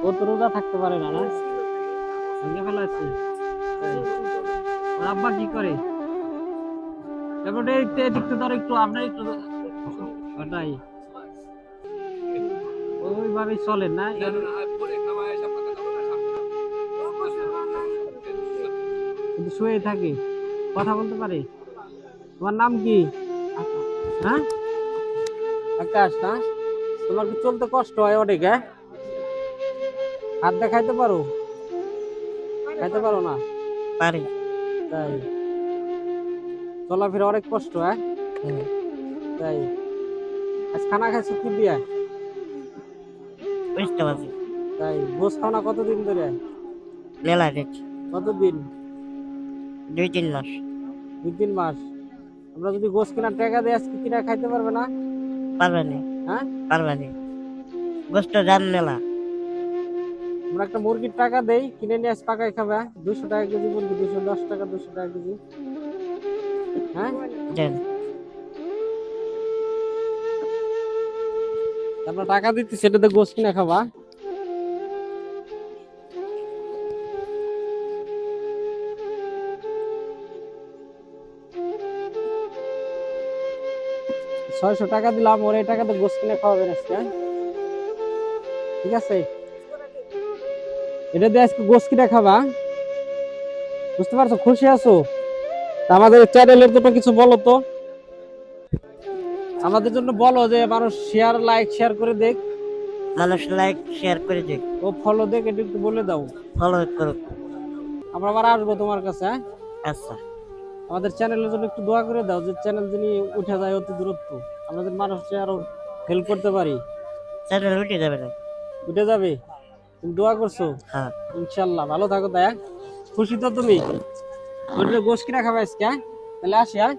ও তো রোজা থাকতে পারে না না ভেঙে ফেলাচ্ছি তাই ওর আব্বা কি করে তারপরে একটু ধর একটু আপনার একটু ওটাই ওইভাবেই চলেন না কিন্তু শুয়ে থাকে কথা বলতে পারে তোমার নাম কি হ্যাঁ আকাশ না তোমার কি চলতে কষ্ট হয় অনেক হ্যাঁ হাত দেখাইতে পারো খাইতে পারো না পারি। তাই চলাফেরা অনেক কষ্ট হ্যাঁ তাই আজ খানা খাইছো কি দিয়া বুঝতে পারছি। তাই গোস খাও না কতদিন ধরে মেলা দেখছি কতদিন 2-3 মাস। 2-3 মাস আমরা যদি গোস কেনার টাকা দিয়ে আজকে কিনা খাইতে পারবে না পারবানি হ্যাঁ পারবানি গোস্ত জান মেলা। আমরা একটা মুরগির টাকা দেই কিনে নিয়ে আস পাকাই খাবে 200 টাকা কেজি মুরগি 210 টাকা 200 টাকা কেজি হ্যাঁ জান আমরা টাকা দিচ্ছি সেটাতে গোস কিনা খাবা 600 টাকা দিলাম ওর এই টাকাতে গোস কিনে খাওয়াবেন আজকে হ্যাঁ? ঠিক আছে এটা দিয়ে আজকে গোস কিনে খাবা বুঝতে পারছো খুশি আছো তা আমাদের চ্যানেলের জন্য কিছু বলো তো আমাদের জন্য বলো যে মানুষ শেয়ার লাইক শেয়ার করে দেখ মানুষ লাইক শেয়ার করে দেখ ও ফলো দেখ এটা একটু বলে দাও ফলো করুক। আমরা আবার আসবো তোমার কাছে হ্যাঁ আচ্ছা আমাদের চ্যানেলের জন্য একটু দোয়া করে দাও যে চ্যানেল যিনি উঠে যায় অতি দূরত্ব আমাদের মানুষকে আরো হেল্প করতে পারি চ্যানেল উঠে যাবে না। উঠে যাবে তুমি দোয়া করছো হ্যাঁ ইনশাল্লাহ ভালো থাকো তাই খুশি তো তুমি ওটা গোশ কিনা খাবে আজকে হ্যাঁ? তাহলে আসি হ্যাঁ